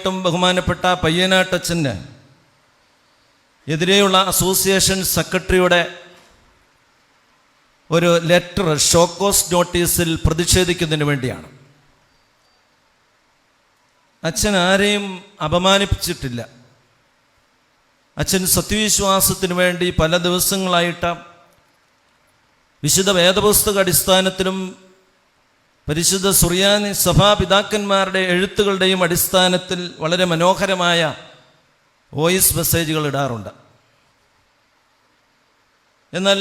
പ്രധാനമായിട്ടും ബഹുമാനപ്പെട്ട പയ്യനാട്ടച്ചന് എതിരെയുള്ള അസോസിയേഷൻ സെക്രട്ടറിയുടെ ഒരു ലെറ്റർ ഷോക്കോസ് നോട്ടീസിൽ പ്രതിഷേധിക്കുന്നതിന് വേണ്ടിയാണ്. അച്ഛൻ ആരെയും അപമാനിപ്പിച്ചിട്ടില്ല. അച്ഛൻ സത്യവിശ്വാസത്തിന് വേണ്ടി പല ദിവസങ്ങളായിട്ട് വിശുദ്ധ വേദപുസ്തക അടിസ്ഥാനത്തിലും പരിശുദ്ധ സുറിയാനി സഭാപിതാക്കന്മാരുടെ എഴുത്തുകളുടെയും അടിസ്ഥാനത്തിൽ വളരെ മനോഹരമായ വോയിസ് മെസ്സേജുകൾ ഇടാറുണ്ട്. എന്നാൽ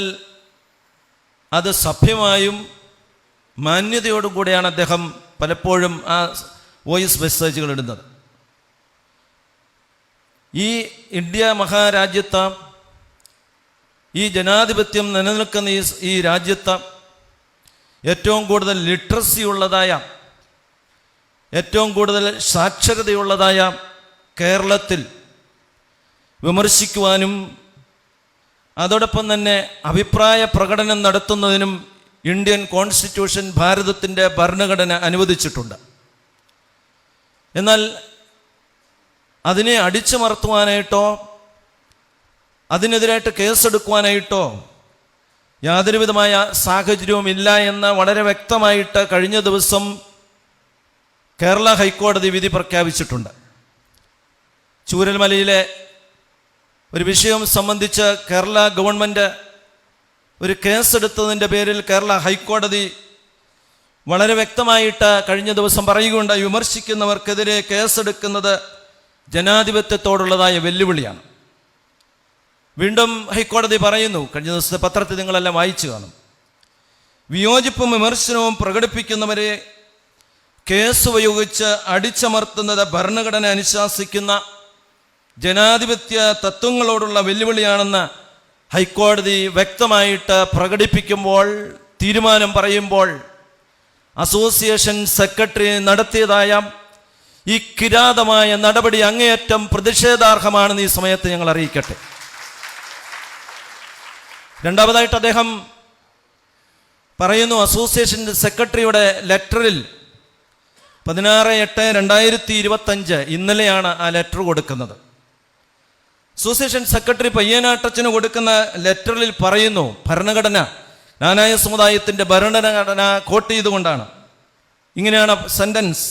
അത് സഭ്യമായും മാന്യതയോടും കൂടെയാണ് അദ്ദേഹം പലപ്പോഴും ആ വോയിസ് മെസ്സേജുകൾ ഇടുന്നത്. ഈ ഇന്ത്യ മഹാരാജ്യത്ത്, ഈ ജനാധിപത്യം നിലനിൽക്കുന്ന ഈ രാജ്യത്ത് ഏറ്റവും കൂടുതൽ ലിറ്ററസി ഉള്ളതായ, ഏറ്റവും കൂടുതൽ സാക്ഷരതയുള്ളതായ കേരളത്തിൽ വിമർശിക്കുവാനും അതോടൊപ്പം തന്നെ അഭിപ്രായ പ്രകടനം നടത്തുന്നതിനും ഇന്ത്യൻ കോൺസ്റ്റിറ്റ്യൂഷൻ, ഭാരതത്തിൻ്റെ ഭരണഘടന അനുവദിച്ചിട്ടുണ്ട്. എന്നാൽ അതിനെ അടിച്ചമർത്തുവാനായിട്ടോ അതിനെതിരായിട്ട് കേസെടുക്കുവാനായിട്ടോ യാതൊരുവിധമായ സാഹചര്യവും ഇല്ല എന്ന് വളരെ വ്യക്തമായിട്ട് കഴിഞ്ഞ ദിവസം കേരള ഹൈക്കോടതി വിധി പ്രഖ്യാപിച്ചിട്ടുണ്ട്. ചൂരൽമലയിലെ ഒരു വിഷയം സംബന്ധിച്ച് കേരള ഗവൺമെൻറ് ഒരു കേസെടുത്തതിൻ്റെ പേരിൽ കേരള ഹൈക്കോടതി വളരെ വ്യക്തമായിട്ട് കഴിഞ്ഞ ദിവസം പറയുകയുണ്ടായി, വിമർശിക്കുന്നവർക്കെതിരെ കേസെടുക്കുന്നത് ജനാധിപത്യത്തോടുള്ളതായ വെല്ലുവിളിയാണ്. വീണ്ടും ഹൈക്കോടതി പറയുന്നു, കഴിഞ്ഞ ദിവസത്തെ പത്രത്തിൽ നിങ്ങളെല്ലാം വായിച്ചു കാണും, വിയോജിപ്പും വിമർശനവും പ്രകടിപ്പിക്കുന്നവരെ കേസ് ഉപയോഗിച്ച് അടിച്ചമർത്തുന്നത് ഭരണഘടന അനുശാസിക്കുന്ന ജനാധിപത്യ തത്വങ്ങളോടുള്ള വെല്ലുവിളിയാണെന്ന് ഹൈക്കോടതി വ്യക്തമായിട്ട് പ്രകടിപ്പിക്കുമ്പോൾ, തീരുമാനം പറയുമ്പോൾ, അസോസിയേഷൻ സെക്രട്ടറി നടത്തിയതായ ഈ കിരാതമായ നടപടി അങ്ങേയറ്റം പ്രതിഷേധാർഹമാണെന്ന് ഈ സമയത്ത് ഞങ്ങൾ അറിയിക്കട്ടെ. രണ്ടാമതായിട്ട് അദ്ദേഹം പറയുന്നു, അസോസിയേഷൻ സെക്രട്ടറിയുടെ ലെറ്ററിൽ 16/8/2025 ഇന്നലെയാണ് ആ ലെറ്റർ കൊടുക്കുന്നത്. അസോസിയേഷൻ സെക്രട്ടറി പയ്യനാട്ടച്ചന് കൊടുക്കുന്ന ലെറ്ററിൽ പറയുന്നു, ഭരണഘടന, ജ്ഞാനായ സമുദായത്തിൻ്റെ ഭരണഘടന കോട്ട് ചെയ്തുകൊണ്ടാണ്. ഇങ്ങനെയാണ് സെന്റൻസ്: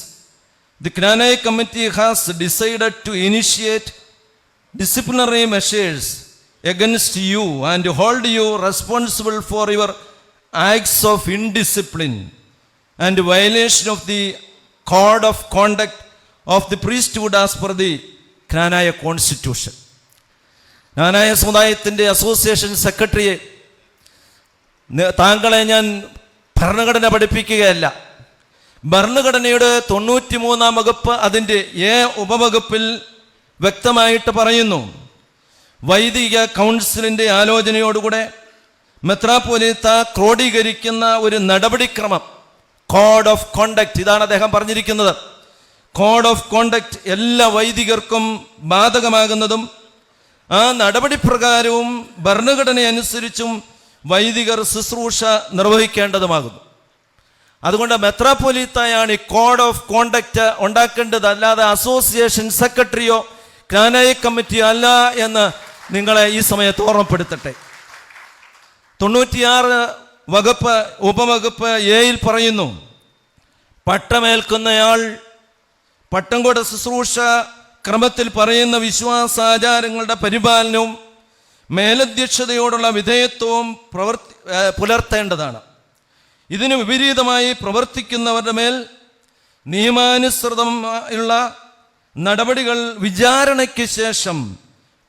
ദി ജ്ഞാനായ committee has decided to initiate disciplinary measures against you and hold you responsible for your acts of indiscipline and violation of the code of conduct of the priesthood as per the Knanaya Constitution. ജ്ഞാനായ സമുദായത്തിൻ്റെ association സെക്രട്ടറിയെ, താങ്കളെ ഞാൻ ഭരണഘടന പഠിപ്പിക്കുകയല്ല. ഭരണഘടനയുടെ 93-ാം വകുപ്പ് അതിൻ്റെ ഉപവകുപ്പിൽ വ്യക്തമായിട്ട് പറയുന്നു, വൈദിക കൗൺസിലിൻ്റെ ആലോചനയോടുകൂടെ മെത്രാപ്പോലീത്ത ക്രോഡീകരിക്കുന്ന ഒരു നടപടിക്രമം, കോഡ് ഓഫ് കോണ്ടക്ട്, ഇതാണ് അദ്ദേഹം പറഞ്ഞിരിക്കുന്നത്. കോഡ് ഓഫ് കോണ്ടക്ട് എല്ലാ വൈദികർക്കും ബാധകമാകുന്നതും ആ നടപടി പ്രകാരവും ഭരണഘടന അനുസരിച്ചും വൈദികർ ശുശ്രൂഷ നിർവഹിക്കേണ്ടതുമാകുന്നു. അതുകൊണ്ട് മെത്രാപ്പോലീത്തയാണ് ഈ കോഡ് ഓഫ് കോണ്ടക്ട് ഉണ്ടാക്കേണ്ടത്, അല്ലാതെ അസോസിയേഷൻ സെക്രട്ടറിയോ ജ്ഞാനായ കമ്മിറ്റിയോ അല്ല എന്ന് നിങ്ങളെ ഈ സമയത്ത് ഓർമ്മപ്പെടുത്തട്ടെ. 96 വകുപ്പ് ഉപവകുപ്പ് എയിൽ പറയുന്നു, പട്ടമേൽക്കുന്നയാൾ പട്ടം കൊണ്ട ശുശ്രൂഷ ക്രമത്തിൽ പറയുന്ന വിശ്വാസാചാരങ്ങളുടെ പരിപാലനവും മേലധ്യക്ഷതയോടുള്ള വിധേയത്വവും പുലർത്തേണ്ടതാണ്. ഇതിന് വിപരീതമായി പ്രവർത്തിക്കുന്നവരുടെ മേൽ നിയമാനുസൃതമുള്ള നടപടികൾ വിചാരണയ്ക്ക് ശേഷം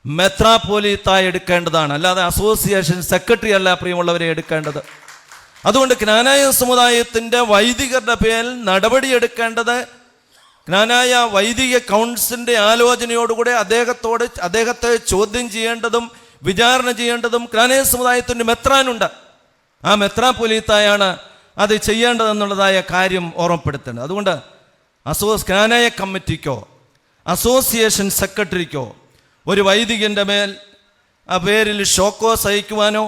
മെത്രാപ്പോലീത്തായി എടുക്കേണ്ടതാണ്, അല്ലാതെ അസോസിയേഷൻ സെക്രട്ടറി അല്ല പ്രിയമുള്ളവരെ എടുക്കേണ്ടത്. അതുകൊണ്ട് ജ്ഞാനായ സമുദായത്തിൻ്റെ വൈദികരുടെ പേരിൽ നടപടിയെടുക്കേണ്ടത് ജ്ഞാനായ വൈദിക കൗൺസിലിൻ്റെ ആലോചനയോടുകൂടെ അദ്ദേഹത്തെ ചോദ്യം ചെയ്യേണ്ടതും വിചാരണ ചെയ്യേണ്ടതും ജ്ഞാനായ സമുദായത്തിൻ്റെ മെത്രാനുണ്ട്. ആ മെത്രാപ്പോലീത്തായാണ് അത് ചെയ്യേണ്ടതെന്നുള്ളതായ കാര്യം ഓർമ്മപ്പെടുത്തേണ്ടത്. അതുകൊണ്ട് ജ്ഞാനായ കമ്മിറ്റിക്കോ അസോസിയേഷൻ സെക്രട്ടറിക്കോ ഒരു വൈദികൻ്റെ മേൽ ആ പേരിൽ ഷോക്കോസ് അയക്കുവാനോ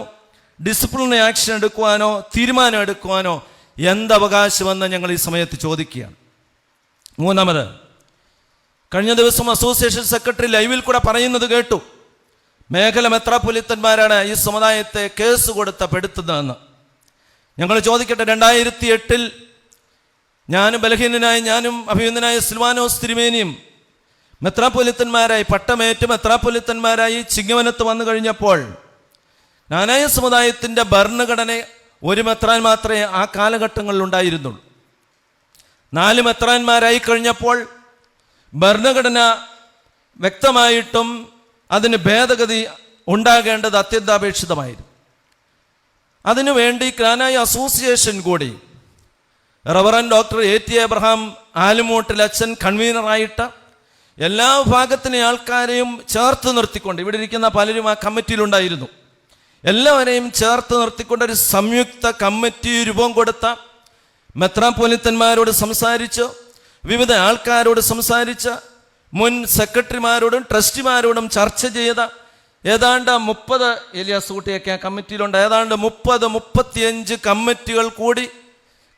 ഡിസിപ്ലിനറി ആക്ഷൻ എടുക്കുവാനോ തീരുമാനം എടുക്കുവാനോ എന്തവകാശമെന്ന് ഞങ്ങൾ ഈ സമയത്ത് ചോദിക്കുകയാണ്. മൂന്നാമത്, കഴിഞ്ഞ ദിവസം അസോസിയേഷൻ സെക്രട്ടറി ലൈവിൽ കൂടെ പറയുന്നത് കേട്ടു. മേഖല മെത്രാപ്പൊലീത്തന്മാരാണ് ഈ സമുദായത്തെ കേസ് കൊടുത്ത പെടുത്തുന്നതെന്ന്. ഞങ്ങൾ ചോദിക്കട്ടെ, 2008 ഞാനും ബലഹീനനായ ഞാനും അഭിനന്ദനായ സിൽവാനോസ് തിരുമേനിയും മെത്രാപ്പൊലീത്തന്മാരായി പട്ടമേറ്റ് മെത്രാപ്പൊലീത്തന്മാരായി ചിങ്ങവനത്ത് വന്നു കഴിഞ്ഞപ്പോൾ നാനായ സമുദായത്തിൻ്റെ ഭരണഘടന ഒരു മെത്രാൻ മാത്രമേ ആ കാലഘട്ടങ്ങളിൽ ഉണ്ടായിരുന്നുള്ളൂ. 4 മെത്രാന്മാരായി കഴിഞ്ഞപ്പോൾ ഭരണഘടന വ്യക്തമായിട്ടും അതിന് ഭേദഗതി ഉണ്ടാകേണ്ടത് അത്യന്താപേക്ഷിതമായിരുന്നു. അതിനുവേണ്ടി ക്നാനായ അസോസിയേഷൻ കൂടി reverend doctor A.T. Abraham Alumoottil അച്ഛൻ കൺവീനറായിട്ട് എല്ലാ വിഭാഗത്തിലെ ആൾക്കാരെയും ചേർത്ത് നിർത്തിക്കൊണ്ട്, ഇവിടെ ഇരിക്കുന്ന പലരും ആ കമ്മിറ്റിയിലുണ്ടായിരുന്നു, എല്ലാവരെയും ചേർത്ത് നിർത്തിക്കൊണ്ട് ഒരു സംയുക്ത കമ്മിറ്റി രൂപം കൊടുത്ത മെത്രാപ്പൊലീത്തന്മാരോട് സംസാരിച്ച്, വിവിധ ആൾക്കാരോട് സംസാരിച്ച്, മുൻ സെക്രട്ടറിമാരോടും ട്രസ്റ്റിമാരോടും ചർച്ച ചെയ്ത ഏതാണ്ട് 30 എലിയാസ് കുട്ടിയൊക്കെ ആ കമ്മിറ്റിയിലുണ്ട്, ഏതാണ്ട് 30-35 കമ്മിറ്റികൾ കൂടി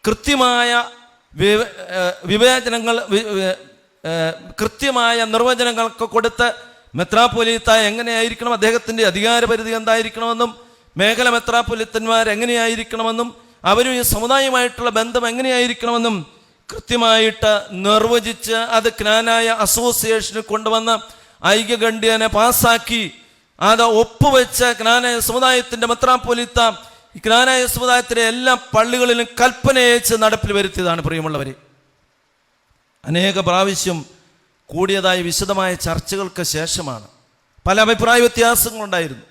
കൃത്യമായ വിവേചനങ്ങൾ കൃത്യമായ നിർവചനങ്ങളൊക്കെ കൊടുത്ത് മെത്രാപ്പൊലീത്ത എങ്ങനെയായിരിക്കണം, അദ്ദേഹത്തിൻ്റെ അധികാരപരിധി എന്തായിരിക്കണമെന്നും, മേഖല മെത്രാപ്പൊലീത്തന്മാർ എങ്ങനെയായിരിക്കണമെന്നും, അവരും ഈ സമുദായമായിട്ടുള്ള ബന്ധം എങ്ങനെയായിരിക്കണമെന്നും കൃത്യമായിട്ട് നിർവചിച്ച് അത് ക്നാനായ അസോസിയേഷന് കൊണ്ടുവന്ന് ഐക്യകണ്ഠ്യേന പാസ്സാക്കി അത് ഒപ്പുവെച്ച ക്നാനായ സമുദായത്തിൻ്റെ മെത്രാപ്പൊലീത്ത ഈ ക്നാനായ സമുദായത്തിലെ എല്ലാ പള്ളികളിലും കൽപ്പനയച്ച് നടപ്പിൽ വരുത്തിയതാണ്. പ്രിയമുള്ളവരെ, അനേക പ്രാവശ്യം കൂടിയതായ വിശദമായ ചർച്ചകൾക്ക് ശേഷമാണ്. പല അഭിപ്രായ വ്യത്യാസങ്ങളുണ്ടായിരുന്നു.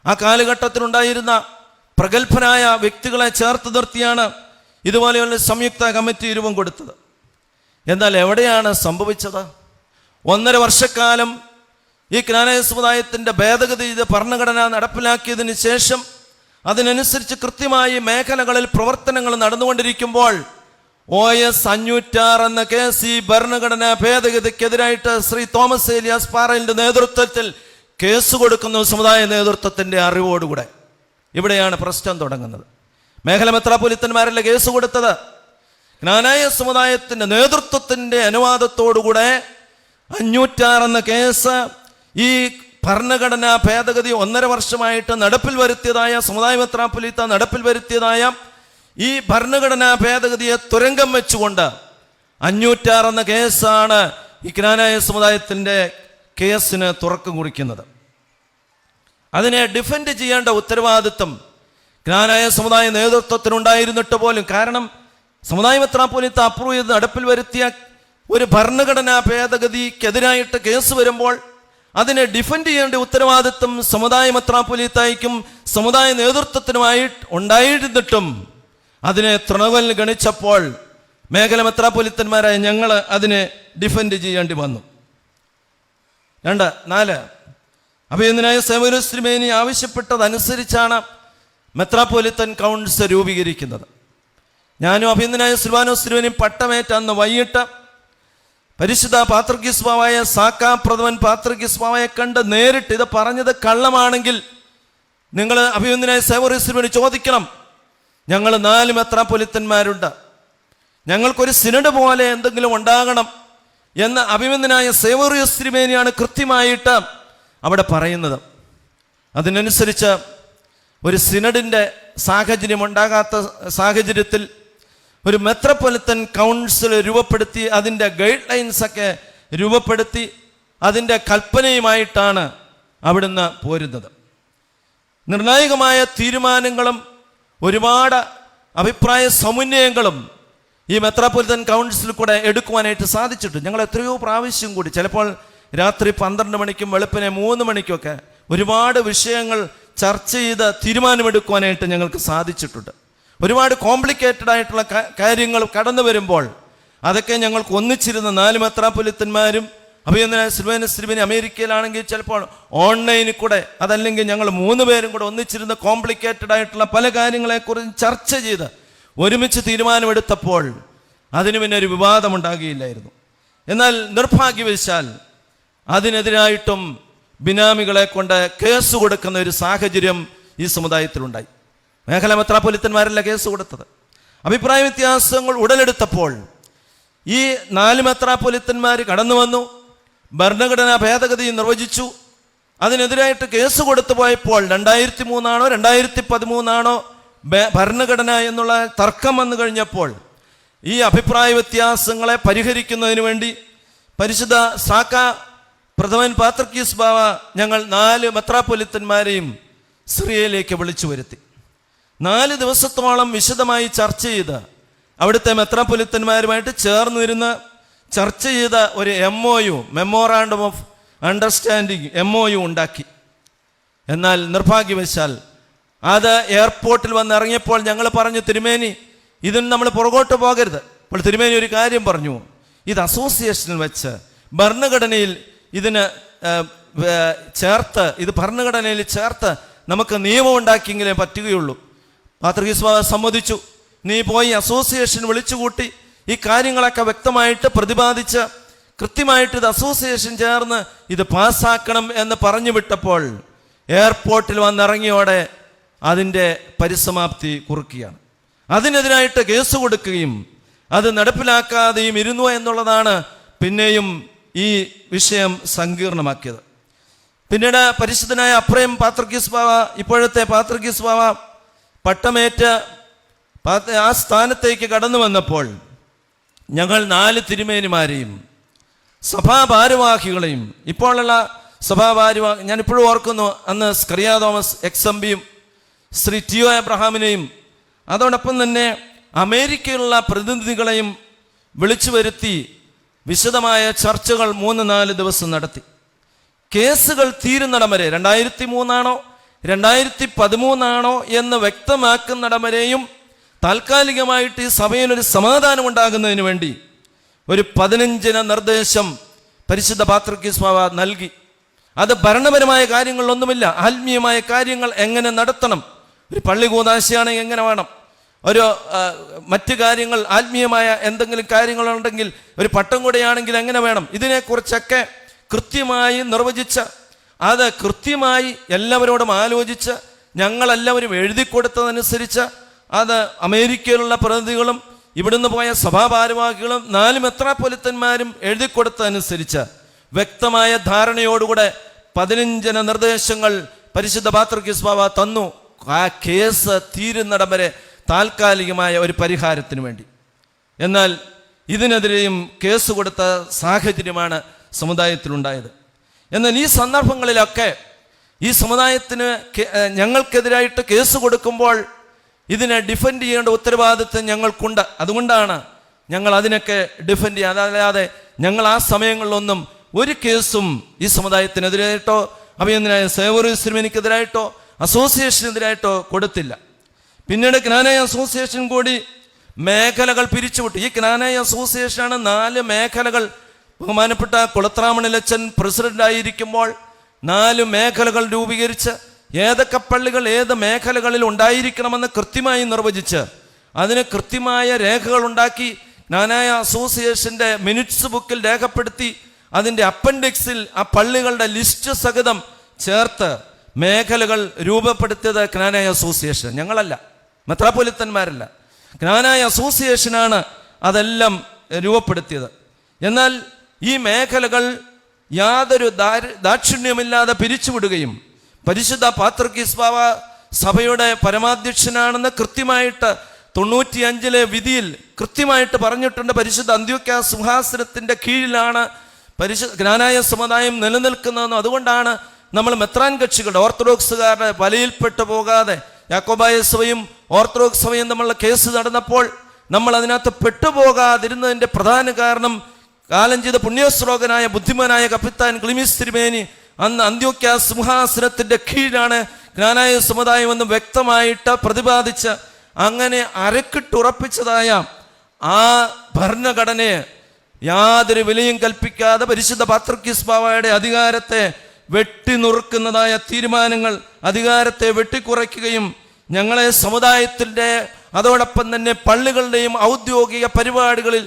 ആ കാലഘട്ടത്തിലുണ്ടായിരുന്ന പ്രഗത്ഭരായ വ്യക്തികളെ ചേർത്ത് നിർത്തിയാണ് ഇതുപോലെയുള്ള സംയുക്ത കമ്മിറ്റി രൂപം കൊടുത്തത്. എന്നാൽ എവിടെയാണ് സംഭവിച്ചത്? 1.5 വർഷക്കാലം ഈ ക്നാനായ സമുദായത്തിൻ്റെ ഭേദഗതി ഭരണഘടന നടപ്പിലാക്കിയതിന് ശേഷം അതിനനുസരിച്ച് കൃത്യമായി മേഖലകളിൽ പ്രവർത്തനങ്ങൾ നടന്നുകൊണ്ടിരിക്കുമ്പോൾ OS 506 എന്ന കേസ് ഈ ഭരണഘടനാ ഭേദഗതിക്കെതിരായിട്ട് ശ്രീ തോമസ് ഏലിയാസ് പാറയിലിൻ്റെ നേതൃത്വത്തിൽ കേസ് കൊടുക്കുന്നു, സമുദായ നേതൃത്വത്തിൻ്റെ അറിവോടുകൂടെ. ഇവിടെയാണ് പ്രശ്നം തുടങ്ങുന്നത്. മേഖല മെത്രാപ്പൊലീത്തന്മാരല്ല കേസ് കൊടുത്തത്, ക്നാനായ സമുദായത്തിൻ്റെ നേതൃത്വത്തിൻ്റെ അനുവാദത്തോടുകൂടെ 506 എന്ന കേസ് ഈ ഭരണഘടനാ ഭേദഗതി 1.5 വർഷമായിട്ട് നടപ്പിൽ വരുത്തിയതായ സമുദായ മെത്രാപ്പൊലീത്ത നടപ്പിൽ വരുത്തിയതായ ഈ ഭരണഘടനാ ഭേദഗതിയെ തുരങ്കം വെച്ചുകൊണ്ട് 506 എന്ന കേസാണ് ഈ ക്നാനായ സമുദായത്തിൻ്റെ കേസിന് തുറക്കം കുറിക്കുന്നത്. അതിനെ ഡിഫെൻഡ് ചെയ്യേണ്ട ഉത്തരവാദിത്വം ക്നാനായ സമുദായ നേതൃത്വത്തിനുണ്ടായിരുന്നിട്ട് പോലും, കാരണം സമുദായ മെത്രാപ്പൊലീത്ത അപ്രൂവ് ചെയ്ത് നടപ്പിൽ വരുത്തിയ ഒരു ഭരണഘടനാ ഭേദഗതിക്കെതിരായിട്ട് കേസ് വരുമ്പോൾ അതിനെ ഡിഫെൻഡ് ചെയ്യേണ്ട ഉത്തരവാദിത്വം സമുദായ മെത്രാപ്പൊലീത്തായ്ക്കും സമുദായ നേതൃത്വത്തിനുമായി ഉണ്ടായിരുന്നിട്ടും അതിനെ തൃണവൽ ഗണിച്ചപ്പോൾ മേഖല മെത്രാപ്പൊലീത്തന്മാരായ ഞങ്ങൾ അതിനെ ഡിഫെൻഡ് ചെയ്യേണ്ടി വന്നു. 4 അഭിനന്ദനായ സേവ്യരോസ് തിരുമേനി ആവശ്യപ്പെട്ടതനുസരിച്ചാണ് മെത്രാപ്പൊലീത്തൻ കൗൺസിൽ രൂപീകരിക്കുന്നത്. ഞാനും അഭിനന്ദനായ സിൽവാനോസ് തിരുമേനിയും പട്ടമേറ്റ അന്ന് വൈകിട്ട് പരിശുദ്ധ പാത്രികീസ് ബാവയായ സാക്കാ പ്രഥമൻ പാത്രികീസ് ബാവയെ കണ്ട് നേരിട്ട് ഇത് പറഞ്ഞത് കള്ളമാണെങ്കിൽ നിങ്ങൾ അഭിനന്ദനായ സേവ്യരോസ് തിരുമേനി ചോദിക്കണം. ഞങ്ങൾ 4 മെത്രാപ്പൊലീത്തന്മാരുണ്ട്, ഞങ്ങൾക്കൊരു സിനഡ് പോലെ എന്തെങ്കിലും ഉണ്ടാകണം എന്ന് അഭിനന്ദനായ സേവ്യരോസ് തിരുമേനിയാണ് കൃത്യമായിട്ട് അവിടെ പറയുന്നത്. അതിനനുസരിച്ച് ഒരു സിനഡിൻ്റെ സാഹചര്യം ഉണ്ടാകാത്ത സാഹചര്യത്തിൽ ഒരു മെത്രാപ്പൊലീത്തൻ കൗൺസിൽ രൂപപ്പെടുത്തി അതിൻ്റെ ഗൈഡ് ലൈൻസൊക്കെ രൂപപ്പെടുത്തി അതിൻ്റെ കൽപ്പനയുമായിട്ടാണ് അവിടുന്ന് പോരുന്നത്. നിർണായകമായ തീരുമാനങ്ങളും ഒരുപാട് അഭിപ്രായ സമന്വയങ്ങളും ഈ മെത്രാപ്പൊലീത്തൻ കൗൺസിൽ കൂടെ എടുക്കുവാനായിട്ട് സാധിച്ചിട്ടുണ്ട്. ഞങ്ങൾ എത്രയോ പ്രാവശ്യം കൂടി, ചിലപ്പോൾ രാത്രി 12 മണിക്കും വെളുപ്പിനെ 3 മണിക്കുമൊക്കെ ഒരുപാട് വിഷയങ്ങൾ ചർച്ച ചെയ്ത് തീരുമാനമെടുക്കുവാനായിട്ട് ഞങ്ങൾക്ക് സാധിച്ചിട്ടുണ്ട്. ഒരുപാട് കോംപ്ലിക്കേറ്റഡ് ആയിട്ടുള്ള കാര്യങ്ങൾ കടന്നു വരുമ്പോൾ അതൊക്കെ ഞങ്ങൾക്ക് ഒന്നിച്ചിരുന്ന 4 മെത്രാപ്പൊലീത്തന്മാരും അഭിനന്ദനായ സിൽവാനോസ് തിരുമേനി അമേരിക്കയിലാണെങ്കിൽ ചിലപ്പോൾ ഓൺലൈനിൽ കൂടെ, അതല്ലെങ്കിൽ ഞങ്ങൾ 3 പേരും കൂടെ ഒന്നിച്ചിരുന്ന കോംപ്ലിക്കേറ്റഡ് ആയിട്ടുള്ള പല കാര്യങ്ങളെക്കുറിച്ച് ചർച്ച ചെയ്ത് ഒരുമിച്ച് തീരുമാനമെടുത്തപ്പോൾ അതിന് പിന്നെ ഒരു വിവാദമുണ്ടാകുകയില്ലായിരുന്നു. എന്നാൽ നിർഭാഗ്യവശാൽ അതിനെതിരായിട്ടും ബിനാമികളെ കൊണ്ട് കേസ് കൊടുക്കുന്ന ഒരു സാഹചര്യം ഈ സമുദായത്തിലുണ്ടായി. മേഖല മെത്രാപ്പൊലീത്തന്മാരല്ല കേസ് കൊടുത്തത്. അഭിപ്രായ വ്യത്യാസങ്ങൾ ഉടലെടുത്തപ്പോൾ ഈ 4 മെത്രാപ്പൊലിത്തന്മാർ കടന്നു വന്നു, ഭരണഘടനാ ഭേദഗതി നിർവചിച്ചു. അതിനെതിരായിട്ട് കേസ് കൊടുത്തു പോയപ്പോൾ 2003 ആണോ 2013 ആണോ ഭരണഘടന എന്നുള്ള തർക്കം വന്നു കഴിഞ്ഞപ്പോൾ ഈ അഭിപ്രായ വ്യത്യാസങ്ങളെ പരിഹരിക്കുന്നതിന് വേണ്ടി പരിശുദ്ധ സാക്ക പ്രഥമൻ പാത്രിക്കീസ് ബാവ ഞങ്ങൾ 4 മെത്രാപ്പൊലിത്തന്മാരെയും സിറിയയിലേക്ക് വിളിച്ചു വരുത്തി. 4 ദിവസത്തോളം വിശദമായി ചർച്ച ചെയ്ത് അവിടുത്തെ മെത്രാപ്പൊലിത്തന്മാരുമായിട്ട് ചേർന്നിരുന്ന് ചർച്ച ചെയ്ത ഒരു MOU, memorandum of understanding MOU ഉണ്ടാക്കി. എന്നാൽ നിർഭാഗ്യവശാൽ അത് എയർപോർട്ടിൽ വന്ന് ഇറങ്ങിയപ്പോൾ ഞങ്ങൾ പറഞ്ഞു, തിരുമേനി ഇതിന് നമ്മൾ പുറകോട്ട് പോകരുത്. അപ്പോൾ തിരുമേനി ഒരു കാര്യം പറഞ്ഞു, ഇത് അസോസിയേഷനിൽ വെച്ച് ഭരണഘടനയിൽ ഇതിന് ചേർത്ത്, ഇത് ഭരണഘടനയിൽ ചേർത്ത് നമുക്ക് നിയമം ഉണ്ടാക്കിയെങ്കിലേ പറ്റുകയുള്ളൂ. പാത്രികീസ് ബാവ സമ്മതിച്ചു. നീ പോയി അസോസിയേഷൻ വിളിച്ചുകൂട്ടി ഈ കാര്യങ്ങളൊക്കെ വ്യക്തമായിട്ട് പ്രതിപാദിച്ച് കൃത്യമായിട്ട് ഇത് അസോസിയേഷൻ ചേർന്ന് ഇത് പാസ്സാക്കണം എന്ന് പറഞ്ഞു വിട്ടപ്പോൾ എയർപോർട്ടിൽ വന്നിറങ്ങിയോടെ അതിൻ്റെ പരിസമാപ്തി കുറിക്കുകയാണ്. അതിനെതിരായിട്ട് കേസ് കൊടുക്കുകയും അത് നടപ്പിലാക്കാതെയും ഇരുന്നു എന്നുള്ളതാണ് പിന്നെയും ഈ വിഷയം സങ്കീർണമാക്കിയത്. പിന്നീട് പരിശുദ്ധനായ അപ്രയം പാത്രിക്കീസ് ബാവ, ഇപ്പോഴത്തെ പാത്രിക്കീസ് ബാവ പട്ടമേറ്റ് ആ സ്ഥാനത്തേക്ക് കടന്നു വന്നപ്പോൾ ഞങ്ങൾ 4 തിരുമേനിമാരെയും സഭാ ഭാരവാഹികളെയും, ഇപ്പോഴുള്ള സഭാ ഭാരവാഹി ഞാനിപ്പോഴും ഓർക്കുന്നു, അന്ന് സ്കറിയ തോമസ് XMBയും ശ്രീ ടിയോ എബ്രഹാമിനെയും അതോടൊപ്പം തന്നെ അമേരിക്കയിലുള്ള പ്രതിനിധികളെയും വിളിച്ചു വരുത്തി വിശദമായ ചർച്ചകൾ 3-4 ദിവസം നടത്തി. കേസുകൾ തീരുന്നിടം വരെ 2003 ആണോ 2013 ആണോ എന്ന് വ്യക്തമാക്കുന്നിടം വരെയും താൽക്കാലികമായിട്ട് ഈ സഭയിൽ ഒരു സമാധാനം ഉണ്ടാകുന്നതിന് വേണ്ടി ഒരു 15 നിർദ്ദേശം പരിശുദ്ധ പാത്രിക്കീസ് ബാവ നൽകി. അത് ഭരണപരമായ കാര്യങ്ങളിലൊന്നുമില്ല, ആത്മീയമായ കാര്യങ്ങൾ എങ്ങനെ നടത്തണം, ഒരു പള്ളി കൂദാശയാണെങ്കിൽ എങ്ങനെ വേണം, ഒരു മറ്റു കാര്യങ്ങൾ ആത്മീയമായ എന്തെങ്കിലും കാര്യങ്ങളുണ്ടെങ്കിൽ ഒരു പട്ടം കൂടെയാണെങ്കിൽ എങ്ങനെ വേണം, ഇതിനെക്കുറിച്ചൊക്കെ കൃത്യമായി നിർവചിച്ച, അത് കൃത്യമായി എല്ലാവരോടും ആലോചിച്ച് ഞങ്ങളെല്ലാവരും എഴുതി കൊടുത്തതനുസരിച്ച് അത് അമേരിക്കയിലുള്ള പ്രതിനിധികളും ഇവിടുന്ന് പോയ സഭാഭാരവാഹികളും 4 മെത്രാപ്പൊലിത്തന്മാരും എഴുതി കൊടുത്തതനുസരിച്ച് വ്യക്തമായ ധാരണയോടുകൂടെ 15 നിർദ്ദേശങ്ങൾ പരിശുദ്ധ പാത്രിക്കീസ് ബാവ തന്നു. ആ കേസ് തീരുന്നിടം വരെ താൽക്കാലികമായ ഒരു പരിഹാരത്തിന് വേണ്ടി. എന്നാൽ ഇതിനെതിരെയും കേസ് കൊടുത്ത സാഹചര്യമാണ് സമുദായത്തിലുണ്ടായത്. എന്നാൽ ഈ സന്ദർഭങ്ങളിലൊക്കെ ഈ സമുദായത്തിന് ഞങ്ങൾക്കെതിരായിട്ട് കേസ് കൊടുക്കുമ്പോൾ ഇതിനെ ഡിഫെൻഡ് ചെയ്യേണ്ട ഉത്തരവാദിത്വം ഞങ്ങൾക്കുണ്ട്. അതുകൊണ്ടാണ് ഞങ്ങൾ അതിനൊക്കെ ഡിഫെൻഡ് ചെയ്യുക. അതല്ലാതെ ഞങ്ങൾ ആ സമയങ്ങളിലൊന്നും ഒരു കേസും ഈ സമുദായത്തിനെതിരായിട്ടോ അഭിനന്ദനായ സേവൂർ സിനിമയ്ക്കെതിരായിട്ടോ അസോസിയേഷനെതിരായിട്ടോ കൊടുത്തില്ല. പിന്നീട് ക്നാനായ അസോസിയേഷൻ കൂടി മേഖലകൾ പിരിച്ചുവിട്ടു. ഈ ക്നാനായ അസോസിയേഷനാണ് 4 മേഖലകൾ. ബഹുമാനപ്പെട്ട കുളത്രാമണിലച്ചൻ പ്രസിഡന്റായിരിക്കുമ്പോൾ 4 മേഖലകൾ രൂപീകരിച്ച് ഏതൊക്കെ പള്ളികൾ ഏത് മേഖലകളിൽ ഉണ്ടായിരിക്കണമെന്ന് കൃത്യമായി നിർവചിച്ച് അതിന് കൃത്യമായ രേഖകൾ ഉണ്ടാക്കി ക്നാനായ അസോസിയേഷൻ്റെ മിനിറ്റ്സ് ബുക്കിൽ രേഖപ്പെടുത്തി അതിൻ്റെ അപ്പൻഡിക്സിൽ ആ പള്ളികളുടെ ലിസ്റ്റ് സഹിതം ചേർത്ത് മേഖലകൾ രൂപപ്പെടുത്തിയത് ക്നാനായ അസോസിയേഷൻ, ഞങ്ങളല്ല, മെത്രാപ്പൊലിത്തന്മാരല്ല, ക്നാനായ അസോസിയേഷനാണ് അതെല്ലാം രൂപപ്പെടുത്തിയത്. എന്നാൽ ഈ മേഖലകൾ യാതൊരു ദാക്ഷിണ്യമില്ലാതെ പിരിച്ചുവിടുകയും പരിശുദ്ധ പാത്രിക്കീസ് ബാവ സഭയുടെ പരമാധ്യക്ഷനാണെന്ന് കൃത്യമായിട്ട് 95 വിധിയിൽ കൃത്യമായിട്ട് പറഞ്ഞിട്ടുണ്ട്. പരിശുദ്ധ അന്ത്യോക്യ സിംഹാസനത്തിൻ്റെ കീഴിലാണ് ക്നാനായ സമുദായം നിലനിൽക്കുന്നതെന്നും അതുകൊണ്ടാണ് നമ്മൾ മെത്രാൻ കക്ഷികളുടെ ഓർത്തഡോക്സുകാരുടെ വലയിൽപ്പെട്ടു പോകാതെ യാക്കോബായ സഭയും ഓർത്തഡോക്സ് സഭയും തമ്മിലുള്ള കേസ് നടന്നപ്പോൾ നമ്മൾ അതിനകത്ത് പെട്ടുപോകാതിരുന്നതിൻ്റെ പ്രധാന കാരണം കാലം ചെയ്ത പുണ്യശ്ലോകനായ ബുദ്ധിമാനായ കപ്പിത്താൻ ക്ലിമീസ് തിരുമേനി അന്ന് അന്ത്യോക്യ സിംഹാസനത്തിൻ്റെ കീഴിലാണ് ക്നാനായ സമുദായം എന്ന് വ്യക്തമായിട്ട് പ്രതിപാദിച്ച് അങ്ങനെ അരക്കിട്ടുറപ്പിച്ചതായ ആ ഭരണഘടനയെ യാതൊരു വിലയും കൽപ്പിക്കാതെ പരിശുദ്ധ പാത്രിക്കീസ് ബാവയുടെ അധികാരത്തെ വെട്ടിനുറുക്കുന്നതായ തീരുമാനങ്ങൾ, അധികാരത്തെ വെട്ടിക്കുറയ്ക്കുകയും ഞങ്ങളെ സമുദായത്തിൻ്റെ അതോടൊപ്പം തന്നെ പള്ളികളുടെയും ഔദ്യോഗിക പരിപാടികളിൽ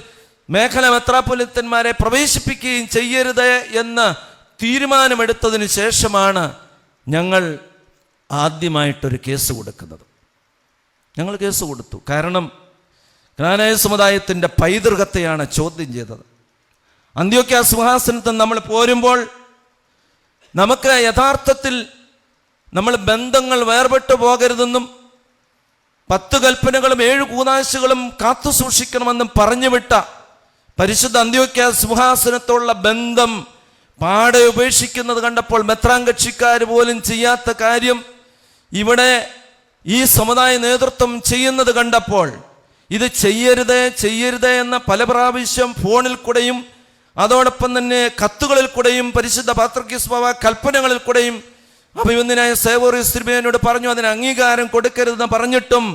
മേഖല മെത്രാപ്പൊലിത്തന്മാരെ പ്രവേശിപ്പിക്കുകയും ചെയ്യരുത് എന്ന് തീരുമാനമെടുത്തതിന് ശേഷമാണ് ഞങ്ങൾ ആദ്യമായിട്ടൊരു കേസ് കൊടുക്കുന്നത്. ഞങ്ങൾ കേസ് കൊടുത്തു. കാരണം ക്നാനായ സമുദായത്തിൻ്റെ പൈതൃകത്തെയാണ് ചോദ്യം ചെയ്തത്. അന്ത്യോക്യ സിംഹാസനത്തിൽ നമ്മൾ പോരുമ്പോൾ നമുക്ക് യഥാർത്ഥത്തിൽ നമ്മൾ ബന്ധങ്ങൾ വേർപെട്ടു പോകരുതെന്നും 10 കൽപ്പനകളും 7 കൂദാശകളും കാത്തു സൂക്ഷിക്കണമെന്നും പറഞ്ഞുവിട്ട പരിശുദ്ധ അന്ത്യോക്യ സിംഹാസനത്തോടുള്ള ബന്ധം പാടെ ഉപേക്ഷിക്കുന്നത് കണ്ടപ്പോൾ മെത്രാൻ കക്ഷിക്കാർ പോലും ചെയ്യാത്ത കാര്യം ഇവിടെ ഈ സമുദായ നേതൃത്വം ചെയ്യുന്നത് കണ്ടപ്പോൾ ഇത് ചെയ്യരുതേ എന്ന പല പ്രാവശ്യം ഫോണിൽ കൂടെയും അതോടൊപ്പം തന്നെ കത്തുകളിൽ കൂടെയും പരിശുദ്ധ പാത്രിക്കീസ് ബാവ കൽപ്പനകളിൽ കൂടെയും അഭിമന്യനായ സേവോറിയോസ് തിരുമേനിയോട് പറഞ്ഞു, അതിന് അംഗീകാരം കൊടുക്കരുതെന്ന് പറഞ്ഞിട്ടും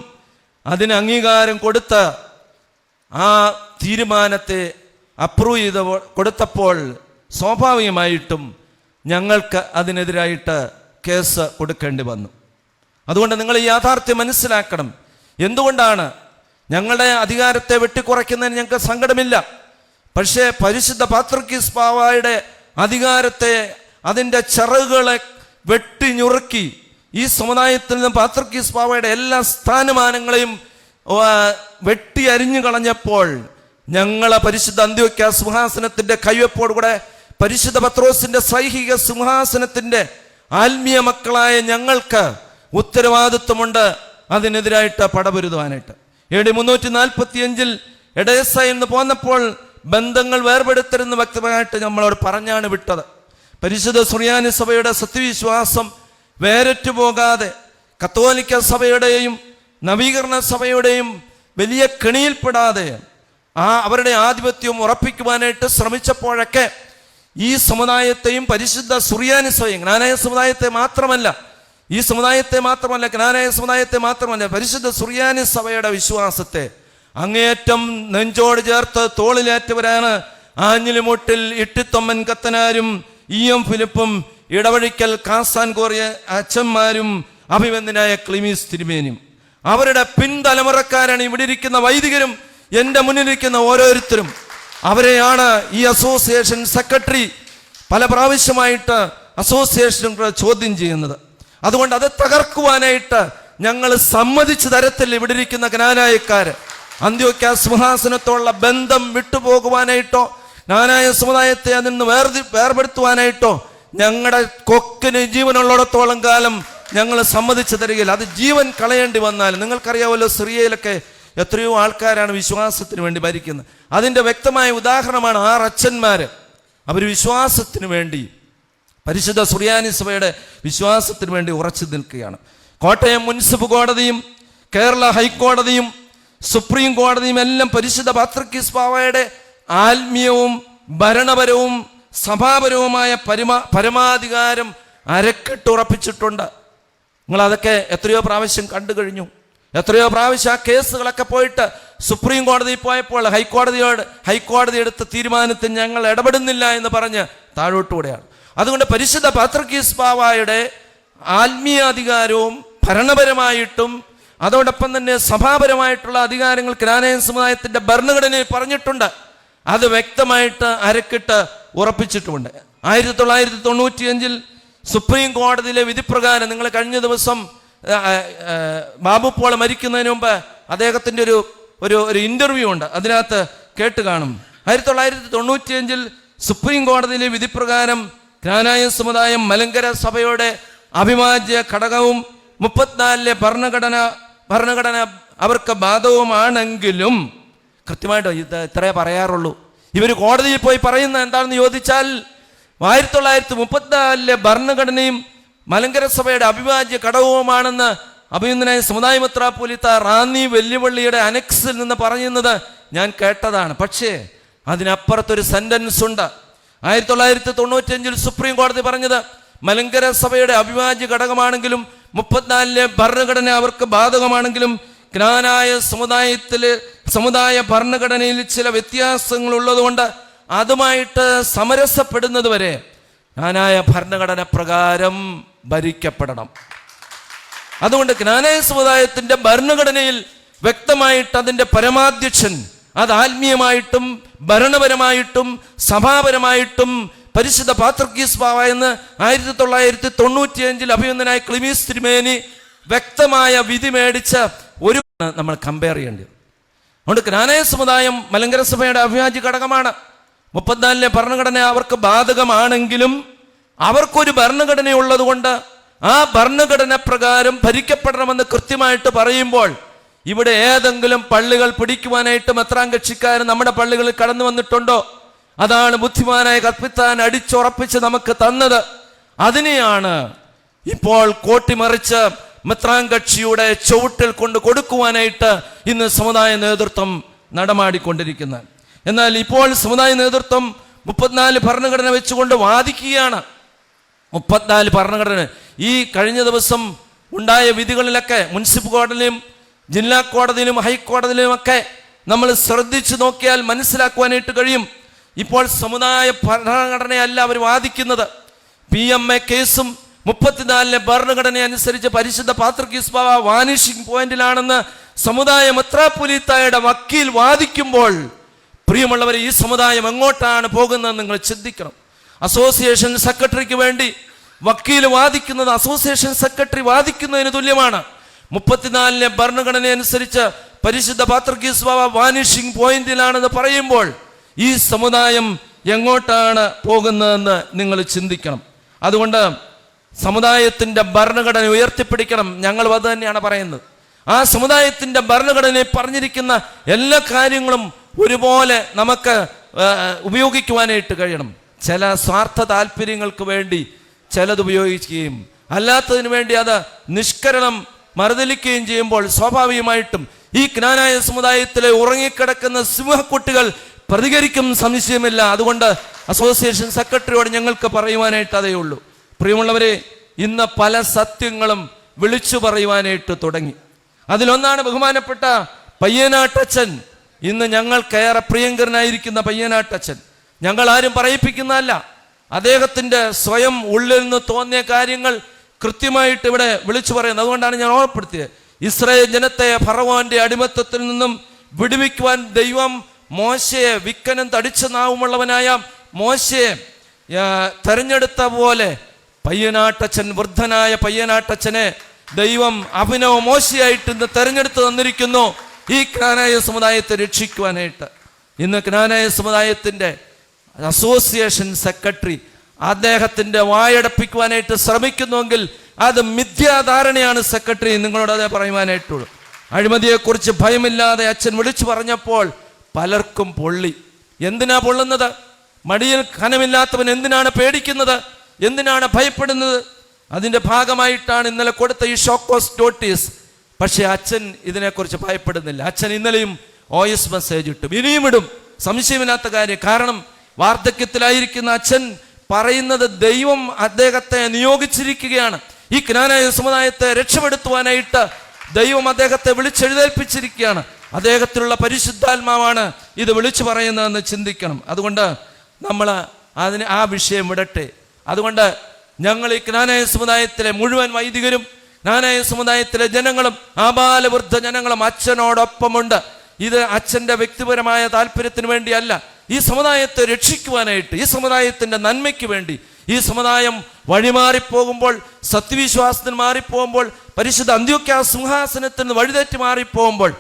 അതിന് അംഗീകാരം കൊടുത്ത് ആ തീരുമാനത്തെ അപ്രൂവ് ചെയ്ത് കൊടുത്തപ്പോൾ സ്വാഭാവികമായിട്ടും ഞങ്ങൾക്ക് അതിനെതിരായിട്ട് കേസ് കൊടുക്കേണ്ടി വന്നു. അതുകൊണ്ട് നിങ്ങൾ ഈ യാഥാർത്ഥ്യം മനസ്സിലാക്കണം. എന്തുകൊണ്ടാണ് ഞങ്ങളുടെ അധികാരത്തെ വെട്ടിക്കുറയ്ക്കുന്നതിന് ഞങ്ങൾക്ക് സങ്കടമില്ല. പക്ഷേ പരിശുദ്ധ പാത്രിക്കീസ് ബാവയുടെ അധികാരത്തെ, അതിൻ്റെ ചിറകുകളെ വെട്ടിഞ്ഞുറുക്കി ഈ സമുദായത്തിൽ നിന്ന് പാത്രിക്കീസ് ബാവയുടെ എല്ലാ സ്ഥാനമാനങ്ങളെയും വെട്ടി അരിഞ്ഞു കളഞ്ഞപ്പോൾ ഞങ്ങളെ പരിശുദ്ധ അന്ത്യോക്യ സിംഹാസനത്തിൻ്റെ കൈവെപ്പോടുകൂടെ പരിശുദ്ധ പത്രോസിൻ്റെ സൈഹിക സിംഹാസനത്തിൻ്റെ ആത്മീയ മക്കളായ ഞങ്ങൾക്ക് ഉത്തരവാദിത്വമുണ്ട് അതിനെതിരായിട്ട് പടപൊരുതുവാനായിട്ട്. AD 345 എഡേസ എന്ന് പോന്നപ്പോൾ ബന്ധങ്ങൾ വേർപെടുത്തരുന്ന് വ്യക്തമായിട്ട് നമ്മളോട് പറഞ്ഞാണ് വിട്ടത്. പരിശുദ്ധ സുറിയാനി സഭയുടെ സത്യവിശ്വാസം വേരറ്റു പോകാതെ കത്തോലിക്ക സഭയുടെയും നവീകരണ സഭയുടെയും വലിയ കെണിയിൽപ്പെടാതെ അവരുടെ ആധിപത്യം ഉറപ്പിക്കുവാനായിട്ട് ശ്രമിച്ചപ്പോഴൊക്കെ ഈ സമുദായത്തെയും പരിശുദ്ധ സുറിയാനി സഭയും ജ്ഞാനായ സമുദായത്തെ മാത്രമല്ല, ഈ സമുദായത്തെ മാത്രമല്ല, ജ്ഞാനായ സമുദായത്തെ മാത്രമല്ല, പരിശുദ്ധ സുറിയാനി സഭയുടെ വിശ്വാസത്തെ അങ്ങേയറ്റം നെഞ്ചോട് ചേർത്ത് തോളിലേറ്റവരാണ് ആഞ്ഞിലിമുട്ടിൽ ഇട്ടിത്തൊമ്മൻ കത്തനാരും EM ഫിലിപ്പും ഇടവഴിക്കൽ കാസാൻ കോറിയ അച്ഛന്മാരും അഭിമന്യനായ ക്ലീമീസ് തിരുമേനിയും. അവരുടെ പിൻതലമുറക്കാരാണ് ഇവിടെ ഇരിക്കുന്ന വൈദികരും എൻ്റെ മുന്നിലിരിക്കുന്ന ഓരോരുത്തരും. അവരെയാണ് ഈ അസോസിയേഷൻ സെക്രട്ടറി പല പ്രാവശ്യമായിട്ട് അസോസിയേഷൻ ചോദ്യം ചെയ്യുന്നത്. അതുകൊണ്ട് അത് തകർക്കുവാനായിട്ട് ഞങ്ങൾ സമ്മതിച്ചു തരത്തിൽ ഇവിടെ ഇരിക്കുന്ന ജ്ഞാനായക്കാർ അന്ത്യോക്യ സിംഹാസനത്തോടുള്ള ബന്ധം വിട്ടുപോകുവാനായിട്ടോ ജ്ഞാനായ സമുദായത്തെ അതിൽ നിന്ന് വേർപെടുത്തുവാനായിട്ടോ ഞങ്ങളുടെ കൊക്കിന് ജീവനുള്ളിടത്തോളം കാലം ഞങ്ങൾ സമ്മതിച്ചു തരികയില്ല. അത് ജീവൻ കളയേണ്ടി വന്നാൽ, നിങ്ങൾക്കറിയാമല്ലോ സിറിയയിലൊക്കെ എത്രയോ ആൾക്കാരാണ് വിശ്വാസത്തിന് വേണ്ടി ഭരിക്കുന്നത്. അതിൻ്റെ വ്യക്തമായ ഉദാഹരണമാണ് 6 അച്ഛന്മാർ. അവർ വിശ്വാസത്തിന് വേണ്ടി, പരിശുദ്ധ സുറിയാനി സഭയുടെ വിശ്വാസത്തിന് വേണ്ടി ഉറച്ചു നിൽക്കുകയാണ്. കോട്ടയം മുനിസിപ്പൽ കോടതിയും കേരള ഹൈക്കോടതിയും സുപ്രീം കോടതിയും എല്ലാം പരിശുദ്ധ പാത്രിക്കീസ് ബാവയുടെ ആത്മീയവും ഭരണപരവും സഭാപരവുമായ പരമാധികാരം അരക്കെട്ടുറപ്പിച്ചിട്ടുണ്ട്. നിങ്ങളതൊക്കെ എത്രയോ പ്രാവശ്യം കണ്ടു കഴിഞ്ഞു. എത്രയോ പ്രാവശ്യം ആ കേസുകളൊക്കെ പോയിട്ട് സുപ്രീം കോടതിയിൽ പോയപ്പോൾ ഹൈക്കോടതി എടുത്ത തീരുമാനത്തിൽ ഞങ്ങൾ ഇടപെടുന്നില്ല എന്ന് പറഞ്ഞ് താഴോട്ടുകൂടെയാണ്. അതുകൊണ്ട് പരിശുദ്ധ പാത്രിക്കീസ് ബാവയുടെ ആത്മീയ അധികാരവും ഭരണപരമായിട്ടും അതോടൊപ്പം തന്നെ സഭാപരമായിട്ടുള്ള അധികാരങ്ങൾ ജ്ഞാനായ സമുദായത്തിൻ്റെ ഭരണഘടനയിൽ പറഞ്ഞിട്ടുണ്ട്. അത് വ്യക്തമായിട്ട് അരക്കിട്ട് ഉറപ്പിച്ചിട്ടുമുണ്ട്. 1995 സുപ്രീം കോടതിയിലെ വിധിപ്രകാരം, നിങ്ങൾ കഴിഞ്ഞ ദിവസം ബാബു പോൾ മരിക്കുന്നതിന് മുമ്പ് അദ്ദേഹത്തിൻ്റെ ഒരു ഇന്റർവ്യൂ ഉണ്ട്, അതിനകത്ത് കേട്ട് കാണും. 1995 സുപ്രീം കോടതിയിലെ വിധിപ്രകാരം ജ്ഞാനായ സമുദായം മലങ്കര സഭയുടെ അവിഭാജ്യ ഘടകവും 34 ഭരണഘടന അവർക്ക് ബാധകവുമാണെങ്കിലും, കൃത്യമായിട്ട് ഇത്രേ പറയാറുള്ളൂ. ഇവർ കോടതിയിൽ പോയി പറയുന്നത് എന്താണെന്ന് ചോദിച്ചാൽ 1934 ഭരണഘടനയും മലങ്കര സഭയുടെ അവിഭാജ്യ ഘടകവുമാണെന്ന് അഭിനന്ദനായ സമുദായ മെത്രാപ്പോലീത്ത റാന്നി വെല്ലുവിളിയുടെ അനക്സിൽ നിന്ന് പറയുന്നത് ഞാൻ കേട്ടതാണ്. പക്ഷേ അതിനപ്പുറത്തൊരു സെന്റൻസ് ഉണ്ട്. 1995 സുപ്രീം കോടതി പറഞ്ഞത് മലങ്കര സഭയുടെ അവിഭാജ്യ ഘടകമാണെങ്കിലും 34 ഭരണഘടന അവർക്ക് ബാധകമാണെങ്കിലും ജ്ഞാനായ സമുദായ ഭരണഘടനയിൽ ചില വ്യത്യാസങ്ങൾ ഉള്ളതുകൊണ്ട് അതുമായിട്ട് സമരസപ്പെടുന്നത് വരെ ജ്ഞാനായ ഭരണഘടന പ്രകാരം ഭരിക്കപ്പെടണം. അതുകൊണ്ട് ജ്ഞാനായ സമുദായത്തിൻ്റെ ഭരണഘടനയിൽ വ്യക്തമായിട്ട് അതിൻ്റെ പരമാധ്യക്ഷൻ അത് ആത്മീയമായിട്ടും ഭരണപരമായിട്ടും സഭാപരമായിട്ടും പരിശുദ്ധ പാത്രിക്കീസ് ബാവ എന്ന് 1995 അഭിനന്ദനായ ക്ലീമീസ് തിരുമേനി വ്യക്തമായ വിധി മേടിച്ച ഒരു നമ്മൾ കമ്പയർ ചെയ്യേണ്ടത്. അതുകൊണ്ട് ക്നാനായ സമുദായം മലങ്കര സഭയുടെ അവിഭാജ്യ ഘടകമാണ്. 34 ഭരണഘടന അവർക്ക് ബാധകമാണെങ്കിലും അവർക്കൊരു ഭരണഘടനയുള്ളത് കൊണ്ട് ആ ഭരണഘടന പ്രകാരം ഭരിക്കപ്പെടണമെന്ന് കൃത്യമായിട്ട് പറയുമ്പോൾ ഇവിടെ ഏതെങ്കിലും പള്ളികൾ പിടിക്കുവാനായിട്ട് മെത്രാൻ കക്ഷിക്കാരൻ നമ്മുടെ പള്ളികളിൽ കടന്നു വന്നിട്ടുണ്ടോ? അതാണ് ബുദ്ധിമാനായ കർപ്പിത്താൻ അടിച്ചുറപ്പിച്ച് നമുക്ക് തന്നത്. അതിനെയാണ് ഇപ്പോൾ കോട്ടിമറിച്ച് മെത്രാൻ കക്ഷിയുടെ ചുവട്ടിൽ കൊണ്ട് കൊടുക്കുവാനായിട്ട് ഇന്ന് സമുദായ നേതൃത്വം നടമാടിക്കൊണ്ടിരിക്കുന്നത്. എന്നാൽ ഇപ്പോൾ സമുദായ നേതൃത്വം 34 ഭരണഘടന വെച്ചുകൊണ്ട് വാദിക്കുകയാണ്. 34 ഭരണഘടന ഈ കഴിഞ്ഞ ദിവസം ഉണ്ടായ വിധികളിലൊക്കെ മുനിസിപ്പൽ കോടതിയിലും ജില്ലാ കോടതിയിലും ഹൈക്കോടതിയിലുമൊക്കെ നമ്മൾ ശ്രദ്ധിച്ചു നോക്കിയാൽ മനസ്സിലാക്കുവാനായിട്ട് കഴിയും. ഇപ്പോൾ സമുദായ ഭരണഘടനയല്ല അവർ വാദിക്കുന്നത്. PMA കേസും 34 ഭരണഘടന അനുസരിച്ച് പരിശുദ്ധ പാത്രികീസ് ബാവ വാനിഷിംഗ് പോയിന്റിലാണെന്ന് സമുദായ മെത്രാപ്പൊലീത്തായുടെ വക്കീൽ വാദിക്കുമ്പോൾ പ്രിയമുള്ളവരെ, ഈ സമുദായം എങ്ങോട്ടാണ് പോകുന്നതെന്ന് നിങ്ങൾ ചിന്തിക്കണം. അസോസിയേഷൻ സെക്രട്ടറിക്ക് വേണ്ടി വക്കീൽ വാദിക്കുന്നത് അസോസിയേഷൻ സെക്രട്ടറി വാദിക്കുന്നതിന് തുല്യമാണ്. 34 ഭരണഘടന അനുസരിച്ച് പരിശുദ്ധ പാത്രികീസ് ബാവ വാനിഷിംഗ് പോയിന്റിലാണെന്ന് പറയുമ്പോൾ ഈ സമുദായം എങ്ങോട്ടാണ് പോകുന്നതെന്ന് നിങ്ങൾ ചിന്തിക്കണം. അതുകൊണ്ട് സമുദായത്തിൻ്റെ ഭരണഘടന ഉയർത്തിപ്പിടിക്കണം. ഞങ്ങൾ അത് തന്നെയാണ് പറയുന്നത്. ആ സമുദായത്തിൻ്റെ ഭരണഘടനയിൽ പറഞ്ഞിരിക്കുന്ന എല്ലാ കാര്യങ്ങളും ഒരുപോലെ നമുക്ക് ഉപയോഗിക്കുവാനായിട്ട് കഴിയണം. ചില സ്വാർത്ഥ താല്പര്യങ്ങൾക്ക് വേണ്ടി ചിലത് ഉപയോഗിക്കുകയും അല്ലാത്തതിനു വേണ്ടി അത് നിഷ്കരണം മറുതലിക്കുകയും ചെയ്യുമ്പോൾ സ്വാഭാവികമായിട്ടും ഈ ക്നാനായ സമുദായത്തിലെ ഉറങ്ങിക്കിടക്കുന്ന സിംഹക്കുട്ടികൾ പ്രതികരിക്കും, സംശയമില്ല. അതുകൊണ്ട് അസോസിയേഷൻ സെക്രട്ടറിയോട് ഞങ്ങൾക്ക് പറയുവാനായിട്ട് അതേ ഉള്ളൂ. പ്രിയമുള്ളവരെ, ഇന്ന് പല സത്യങ്ങളും വിളിച്ചു പറയുവാനായിട്ട് തുടങ്ങി. അതിലൊന്നാണ് ബഹുമാനപ്പെട്ട പയ്യനാട്ടച്ചൻ. ഇന്ന് ഞങ്ങൾക്കേറെ പ്രിയങ്കരനായിരിക്കുന്ന പയ്യനാട്ടച്ചൻ ഞങ്ങൾ ആരും പറയിപ്പിക്കുന്നതല്ല. അദ്ദേഹത്തിൻ്റെ സ്വയം ഉള്ളിൽ നിന്ന് തോന്നിയ കാര്യങ്ങൾ കൃത്യമായിട്ട് ഇവിടെ വിളിച്ചു പറയുന്നത്. അതുകൊണ്ടാണ് ഞാൻ ഓർമ്മപ്പെടുത്തിയത്. ഇസ്രായേൽ ജനത്തെ ഫറവോന്റെ അടിമത്തത്തിൽ നിന്നും വിടുവിക്കുവാൻ ദൈവം മോശയെ, വിക്കനും തടിച്ച നാവുമുള്ളവനായ മോശയെ തെരഞ്ഞെടുത്ത പോലെ പയ്യനാട്ടച്ചൻ, വൃദ്ധനായ പയ്യനാട്ടച്ചനെ ദൈവം അഭിനവ മോശയായിട്ട് ഇന്ന് തെരഞ്ഞെടുത്ത് തന്നിരിക്കുന്നു ഈ ക്നാനായ സമുദായത്തെ രക്ഷിക്കുവാനായിട്ട്. ഇന്ന് ക്നാനായ സമുദായത്തിൻ്റെ അസോസിയേഷൻ സെക്രട്ടറി അദ്ദേഹത്തിൻ്റെ വായടപ്പിക്കുവാനായിട്ട് ശ്രമിക്കുന്നുവെങ്കിൽ അത് മിഥ്യാധാരണയാണ്. സെക്രട്ടറി, നിങ്ങളോട് അതേ പറയുവാനായിട്ടുള്ളൂ. അഴിമതിയെക്കുറിച്ച് ഭയമില്ലാതെ അച്ഛൻ വിളിച്ചു പറഞ്ഞപ്പോൾ പലർക്കും പൊള്ളി. എന്തിനാ പൊള്ളുന്നത്? മടിയിൽ ഖനമില്ലാത്തവൻ എന്തിനാണ് പേടിക്കുന്നത്? എന്തിനാണ് ഭയപ്പെടുന്നത്? അതിൻ്റെ ഭാഗമായിട്ടാണ് ഇന്നലെ കൊടുത്ത ഈ ഷോക്കോസ് നോട്ടീസ്. പക്ഷേ അച്ഛൻ ഇതിനെക്കുറിച്ച് ഭയപ്പെടുന്നില്ല. അച്ഛൻ ഇന്നലെയും OS മെസ്സേജ് ഇട്ടും ഇനിയും ഇടും, സംശയമില്ലാത്ത കാര്യം. കാരണം വാർദ്ധക്യത്തിലായിരിക്കുന്ന അച്ഛൻ പറയുന്നത് ദൈവം അദ്ദേഹത്തെ നിയോഗിച്ചിരിക്കുകയാണ്. ഈ ക്നാനായ സമുദായത്തെ രക്ഷപ്പെടുത്തുവാനായിട്ട് ദൈവം അദ്ദേഹത്തെ വിളിച്ചെഴുന്നേൽപ്പിച്ചിരിക്കുകയാണ്. അദ്ദേഹത്തിലുള്ള പരിശുദ്ധാത്മാവാണ് ഇത് വിളിച്ചു പറയുന്നതെന്ന് ചിന്തിക്കണം. അതുകൊണ്ട് നമ്മൾ ആ വിഷയം വിടട്ടെ. അതുകൊണ്ട് ഞങ്ങൾ ഈ ക്നാനായ സമുദായത്തിലെ മുഴുവൻ വൈദികരും ക്നാനായ സമുദായത്തിലെ ജനങ്ങളും ആബാലവൃദ്ധ ജനങ്ങളും അച്ഛനോടൊപ്പമുണ്ട്. ഇത് അച്ഛൻ്റെ വ്യക്തിപരമായ താല്പര്യത്തിന് വേണ്ടിയല്ല, ഈ സമുദായത്തെ രക്ഷിക്കുവാനായിട്ട്, ഈ സമുദായത്തിൻ്റെ നന്മയ്ക്ക് വേണ്ടി. ഈ സമുദായം വഴിമാറിപ്പോകുമ്പോൾ, സത്യവിശ്വാസത്തിന് മാറിപ്പോകുമ്പോൾ, പരിശുദ്ധ അന്ത്യോക്യ സിംഹാസനത്തിന് വഴിതെറ്റി മാറിപ്പോകുമ്പോൾ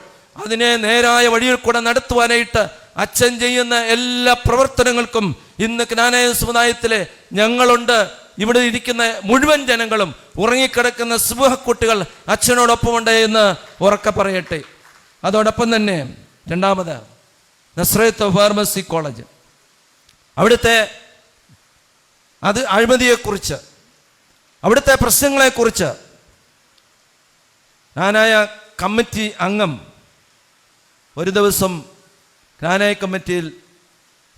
അതിനെ നേരായ വഴിയിൽ കൂടെ നടത്തുവാനായിട്ട് അച്ഛൻ ചെയ്യുന്ന എല്ലാ പ്രവർത്തനങ്ങൾക്കും ഇന്ന് ക്നാനായ സമുദായത്തിലെ ഞങ്ങളുണ്ട്. ഇവിടെ ഇരിക്കുന്ന മുഴുവൻ ജനങ്ങളും, ഉറങ്ങിക്കിടക്കുന്ന സിംഹക്കുട്ടികൾ അച്ഛനോടൊപ്പമുണ്ട് എന്ന് ഉറക്കെ പറയട്ടെ. അതോടൊപ്പം തന്നെ രണ്ടാമത് നസ്രത്ത് ഫാർമസി കോളേജ്, അവിടുത്തെ അഴിമതിയെക്കുറിച്ച്, അവിടുത്തെ പ്രശ്നങ്ങളെക്കുറിച്ച് ക്നാനായ കമ്മിറ്റി അംഗം ഒരു ദിവസം ക്നാനായ കമ്മിറ്റിയിൽ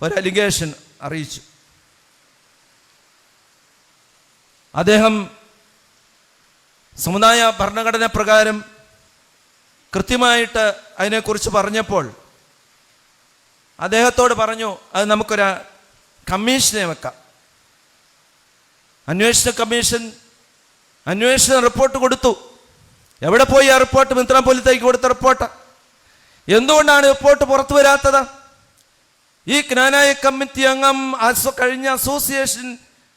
ഒരു അലിഗേഷൻ അറിയിച്ചു. അദ്ദേഹം സമുദായ ഭരണഘടന പ്രകാരം കൃത്യമായിട്ട് അതിനെക്കുറിച്ച് പറഞ്ഞപ്പോൾ അദ്ദേഹത്തോട് പറഞ്ഞു, അത് നമുക്കൊരു കമ്മീഷനെ വെക്കാം. അന്വേഷണ കമ്മീഷൻ അന്വേഷണ റിപ്പോർട്ട് കൊടുത്തു. എവിടെ പോയി ആ റിപ്പോർട്ട്? മെത്രാപ്പൊലീത്തയ്ക്ക് കൊടുത്ത റിപ്പോർട്ട്. എന്തുകൊണ്ടാണ് റിപ്പോർട്ട് പുറത്തു വരാത്തത്? ഈ ക്നാനായ കമ്മിറ്റി അംഗം കഴിഞ്ഞ അസോസിയേഷൻ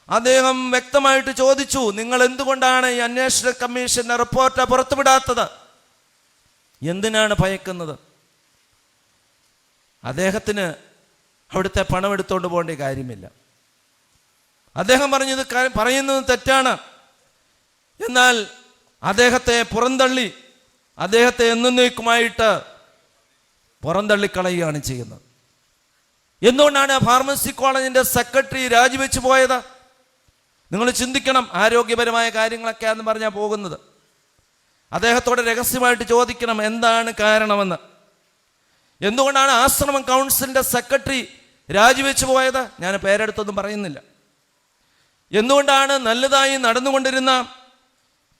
അദ്ദേഹം വ്യക്തമായിട്ട് ചോദിച്ചു, നിങ്ങൾ എന്തുകൊണ്ടാണ് ഈ അന്വേഷണ കമ്മീഷന്റെ റിപ്പോർട്ട് പുറത്തുവിടാത്തത്? എന്തിനാണ് ഭയക്കുന്നത്? അദ്ദേഹത്തിന് അവിടുത്തെ പണം എടുത്തുകൊണ്ട് പോകേണ്ട കാര്യമില്ല. അദ്ദേഹം പറയുന്നത് തെറ്റാണ്. എന്നാൽ അദ്ദേഹത്തെ പുറന്തള്ളി, അദ്ദേഹത്തെ എന്നേക്കുമായിട്ട് പുറന്തള്ളിക്കളയുകയാണ് ചെയ്യുന്നത്. എന്തുകൊണ്ടാണ് ഫാർമസി കോളേജിൻ്റെ സെക്രട്ടറി രാജിവെച്ച് പോയത്? നിങ്ങൾ ചിന്തിക്കണം. ആരോഗ്യപരമായ കാര്യങ്ങളൊക്കെയാണെന്ന് പറഞ്ഞാൽ പോകുന്നത്. അദ്ദേഹത്തോട് രഹസ്യമായിട്ട് ചോദിക്കണം എന്താണ് കാരണമെന്ന്. എന്തുകൊണ്ടാണ് ആശ്രമം കൗൺസിലിൻ്റെ സെക്രട്ടറി രാജിവെച്ച് പോയത്? ഞാൻ പേരെടുത്തൊന്നും പറയുന്നില്ല. എന്തുകൊണ്ടാണ് നല്ലതായി നടന്നുകൊണ്ടിരുന്ന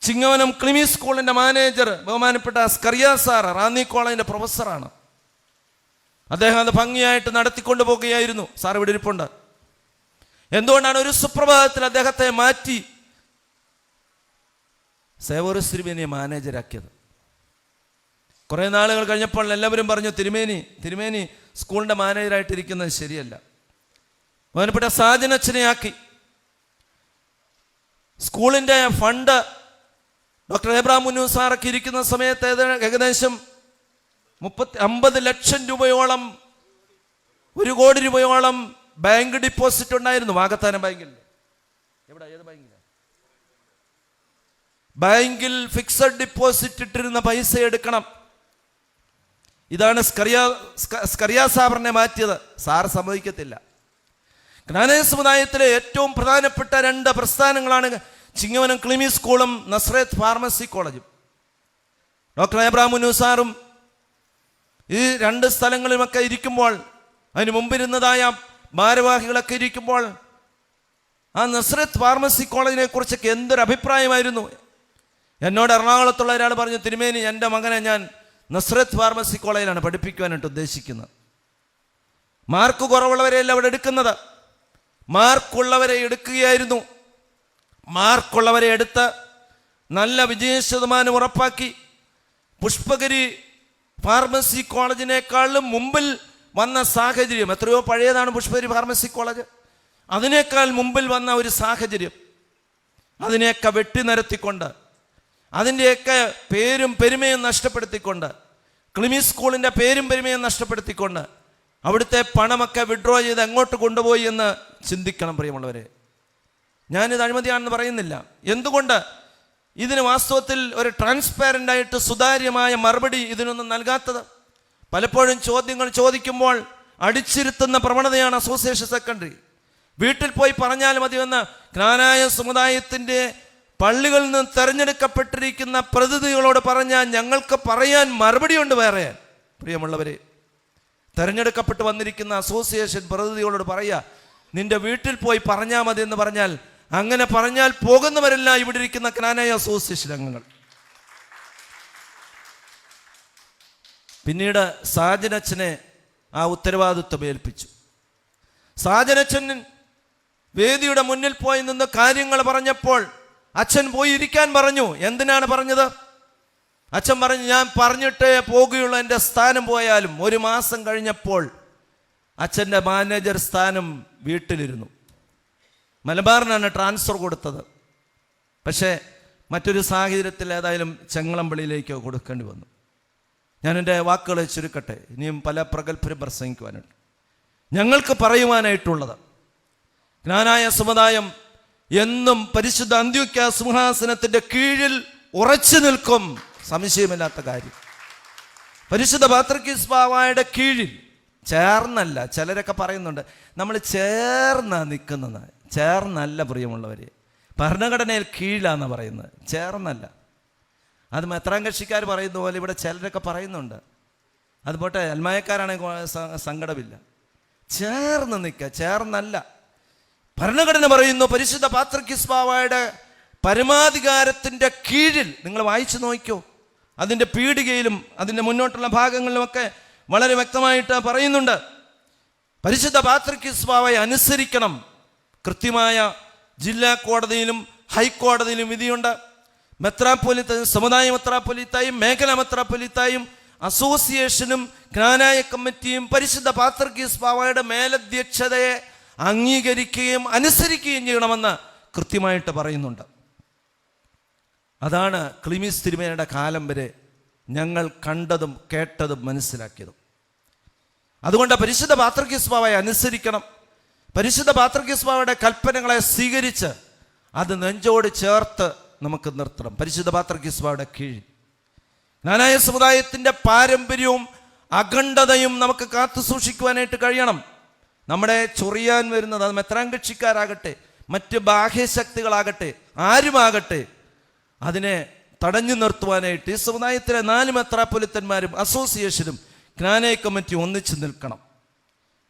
ചിങ്ങവനം ക്ലിമി സ്കൂളിൻ്റെ മാനേജർ ബഹുമാനപ്പെട്ട സ്കറിയ സാർ, റാന്നി കോളേജിൻ്റെ പ്രൊഫസറാണ്, അദ്ദേഹം അത് ഭംഗിയായിട്ട് നടത്തിക്കൊണ്ടു പോകുകയായിരുന്നു. സാർ ഇവിടെ ഇരിപ്പുണ്ട്. എന്തുകൊണ്ടാണ് ഒരു സുപ്രഭാതത്തിൽ അദ്ദേഹത്തെ മാറ്റി സേവോറസ് തിരുമേനിയെ മാനേജരാക്കിയത്? കുറേ നാളുകൾ കഴിഞ്ഞപ്പോൾ എല്ലാവരും പറഞ്ഞു തിരുമേനി സ്കൂളിൻ്റെ മാനേജറായിട്ടിരിക്കുന്നത് ശരിയല്ല. ബഹുമാനപ്പെട്ട സാജനച്ചനെ ആക്കി. സ്കൂളിൻ്റെ ഫണ്ട് ഡോക്ടർ എബ്രഹാം മുന്നൂസ് സാറൊക്കെ ഇരിക്കുന്ന സമയത്ത് ഏകദേശം 50 ലക്ഷം രൂപയോളം, 1 കോടി രൂപയോളം ബാങ്ക് ഡിപ്പോസിറ്റ് ഉണ്ടായിരുന്നു വാകത്താനം ബാങ്കിൽ. ഏത് ബാങ്കിലാണ്? ബാങ്കിൽ ഫിക്സഡ് ഡിപ്പോസിറ്റ് ഇട്ടിരുന്ന പൈസ എടുക്കണം. ഇതാണ് സ്കറിയ സാറിനെ മാറ്റിയത്. സാർ സമ്മതിക്കത്തില്ല. ജ്ഞാനേയ സമുദായത്തിലെ ഏറ്റവും പ്രധാനപ്പെട്ട 2 പ്രസ്ഥാനങ്ങളാണ് ചിങ്ങവനം ക്ലിമി സ്കൂളും നസ്രത്ത് ഫാർമസി കോളേജും. ഡോക്ടർ എബ്രഹാം മുന്നൂസ് സാറും ഈ 2 സ്ഥലങ്ങളിലുമൊക്കെ ഇരിക്കുമ്പോൾ, അതിന് മുമ്പിരുന്നതായ ഭാരവാഹികളൊക്കെ ഇരിക്കുമ്പോൾ, ആ നസ്രത്ത് ഫാർമസി കോളേജിനെ കുറിച്ചൊക്കെ എന്തൊരു അഭിപ്രായമായിരുന്നു. എന്നോട് എറണാകുളത്തുള്ള ഒരാൾ പറഞ്ഞു, തിരുമേനി എൻ്റെ മകനെ ഞാൻ നസ്രത്ത് ഫാർമസി കോളേജിലാണ് പഠിപ്പിക്കുവാനായിട്ട് ഉദ്ദേശിക്കുന്നത്. മാർക്ക് കുറവുള്ളവരെയല്ല അവിടെ എടുക്കുന്നത്, മാർക്കുള്ളവരെ എടുക്കുകയായിരുന്നു. മാർക്കുള്ളവരെ എടുത്ത് നല്ല വിജയശതമാനം ഉറപ്പാക്കി പുഷ്പഗിരി ഫാർമസി കോളേജിനേക്കാളും മുമ്പിൽ വന്ന സാഹചര്യം, എത്രയോ പഴയതാണ് പുഷ്പഗിരി ഫാർമസി കോളേജ്, അതിനേക്കാൾ മുമ്പിൽ വന്ന ഒരു സാഹചര്യം, അതിനെയൊക്കെ വെട്ടിനിരത്തിക്കൊണ്ട്, അതിൻ്റെയൊക്കെ പേരും പെരുമയും നഷ്ടപ്പെടുത്തിക്കൊണ്ട്, ക്ലിമി സ്കൂളിൻ്റെ പേരും പെരുമയും നഷ്ടപ്പെടുത്തിക്കൊണ്ട് അവിടുത്തെ പണമൊക്കെ വിഡ്രോ ചെയ്ത് എങ്ങോട്ട് കൊണ്ടുപോയി എന്ന് ചിന്തിക്കണം പ്രിയമുള്ളവരെ. ഞാനിത് അഴിമതിയാണെന്ന് പറയുന്നില്ല. എന്തുകൊണ്ട് ഇതിന് വാസ്തവത്തിൽ ഒരു ട്രാൻസ്പാരൻ്റ് ആയിട്ട് സുതാര്യമായ മറുപടി ഇതിനൊന്നും നൽകാത്തത്? പലപ്പോഴും ചോദ്യങ്ങൾ ചോദിക്കുമ്പോൾ അടിച്ചിരുത്തുന്ന പ്രവണതയാണ് അസോസിയേഷൻ സെക്രട്ടറി. വീട്ടിൽ പോയി പറഞ്ഞാൽ മതിയെന്ന് ജ്ഞാനായ സമുദായത്തിൻ്റെ പള്ളികളിൽ നിന്ന് തെരഞ്ഞെടുക്കപ്പെട്ടിരിക്കുന്ന പ്രതിനിധികളോട് പറഞ്ഞാൽ ഞങ്ങൾക്ക് പറയാൻ മറുപടിയുണ്ട് വേറെ. പ്രിയമുള്ളവരെ, തെരഞ്ഞെടുക്കപ്പെട്ട് വന്നിരിക്കുന്ന അസോസിയേഷൻ പ്രതിനിധികളോട് പറയുക, നിന്റെ വീട്ടിൽ പോയി പറഞ്ഞാൽ മതി എന്ന് പറഞ്ഞാൽ, അങ്ങനെ പറഞ്ഞാൽ പോകുന്നവരല്ല ഇവിടെ ഇരിക്കുന്ന ജ്ഞാനായ അസോസിയേഷൻ അംഗങ്ങൾ. പിന്നീട് സാജനച്ചനെ ആ ഉത്തരവാദിത്വം ഏൽപ്പിച്ചു. സാജനച്ചൻ വേദിയുടെ മുന്നിൽ പോയി നിന്ന് കാര്യങ്ങൾ പറഞ്ഞപ്പോൾ അച്ഛൻ പോയി ഇരിക്കാൻ പറഞ്ഞു. എന്തിനാണ് പറഞ്ഞത്? അച്ഛൻ പറഞ്ഞു, ഞാൻ പറഞ്ഞിട്ടേ പോകുകയുള്ളൂ, എൻ്റെ സ്ഥാനം പോയാലും. 1 മാസം കഴിഞ്ഞപ്പോൾ അച്ഛൻ്റെ മാനേജർ സ്ഥാനം വീട്ടിലിരുന്നു. മലബാറിനാണ് ട്രാൻസ്ഫർ കൊടുത്തത്. പക്ഷേ മറ്റൊരു സാഹചര്യത്തിൽ ഏതായാലും ചെങ്ങളമ്പള്ളിയിലേക്ക് കൊടുക്കേണ്ടി വന്നു. ഞാൻ എൻ്റെ വാക്കുകളെ ചുരുക്കട്ടെ, ഇനിയും പല പ്രഗത്ഭരും പ്രസംഗിക്കുവാനുണ്ട്. ഞങ്ങൾക്ക് പറയുവാനായിട്ടുള്ളത്, ജ്ഞാനായ സമുദായം എന്നും പരിശുദ്ധ അന്ത്യോക്യ സിംഹാസനത്തിൻ്റെ കീഴിൽ ഉറച്ചു നിൽക്കും, സംശയമില്ലാത്ത കാര്യം. പരിശുദ്ധ പാത്രിക്കീസ് ബാവയുടെ കീഴിൽ, ചേർന്നല്ല. ചിലരൊക്കെ പറയുന്നുണ്ട് നമ്മൾ ചേർന്നാ നിൽക്കുന്നത്. ചേർന്നല്ല പ്രിയമുള്ളവരെ, ഭരണഘടനയിൽ കീഴിലാന്ന് പറയുന്നത്, ചേർന്നല്ല. അത് മെത്രാൻ കക്ഷിക്കാർ പറയുന്ന പോലെ ഇവിടെ ചിലരൊക്കെ പറയുന്നുണ്ട്. അതുപോട്ടെ, അൽമായക്കാരാണെങ്കിൽ സങ്കടമില്ല. ചേർന്ന് നിൽക്കുക, ചേർന്നല്ല. ഭരണഘടന പറയുന്നു പരിശുദ്ധ പാത്രിക്കീസ് ബാവയുടെ പരമാധികാരത്തിൻ്റെ കീഴിൽ. നിങ്ങൾ വായിച്ചു നോക്കിക്കോ, അതിൻ്റെ പീഠികയിലും അതിൻ്റെ മുന്നോട്ടുള്ള ഭാഗങ്ങളിലുമൊക്കെ വളരെ വ്യക്തമായിട്ട് പറയുന്നുണ്ട്. പരിശുദ്ധ പാത്രിക്കീസ് ബാവയെ അനുസരിക്കണം. കൃത്യമായ ജില്ലാ കോടതിയിലും ഹൈക്കോടതിയിലും വിധിയുണ്ട്. മെത്രാപ്പൊലീത്ത, സമുദായ മെത്രാപ്പൊലീത്തായും മേഖലാ മെത്രാപ്പൊലീത്തായും അസോസിയേഷനും ജ്ഞാനായ കമ്മിറ്റിയും പരിശുദ്ധ പാത്രിക്കീസ് ബാവയുടെ മേലധ്യക്ഷതയെ അംഗീകരിക്കുകയും അനുസരിക്കുകയും ചെയ്യണമെന്ന് കൃത്യമായിട്ട് പറയുന്നുണ്ട്. അതാണ് ക്ലിമീസ് തിരുമേനിയുടെ കാലം വരെ ഞങ്ങൾ കണ്ടതും കേട്ടതും മനസ്സിലാക്കിയതും. അതുകൊണ്ട് പരിശുദ്ധ പാത്രികസ്ബാവയെ അനുസരിക്കണം. പരിശുദ്ധ പാത്രികസ്ബാവയുടെ കൽപ്പനകളെ സ്വീകരിച്ച് അത് നെഞ്ചോട് ചേർത്ത് നമുക്ക് നിർത്തണം. പരിശുദ്ധ പാത്രികസ്ബാവയുടെ കീഴിൽ ജ്ഞാനായ സമുദായത്തിൻ്റെ പാരമ്പര്യവും അഖണ്ഡതയും നമുക്ക് കാത്തു സൂക്ഷിക്കുവാനായിട്ട് കഴിയണം. നമ്മുടെ ചൊറിയാൻ വരുന്നത് അത് മെത്രാൻ കക്ഷിക്കാരാകട്ടെ, മറ്റ് ബാഹ്യശക്തികളാകട്ടെ, ആരുമാകട്ടെ, അതിനെ തടഞ്ഞു നിർത്തുവാനായിട്ട് ഈ സമുദായത്തിലെ 4 മെത്രാപ്പൊലിത്തന്മാരും അസോസിയേഷനും ജ്ഞാനയ കമ്മിറ്റി ഒന്നിച്ചു നിൽക്കണം.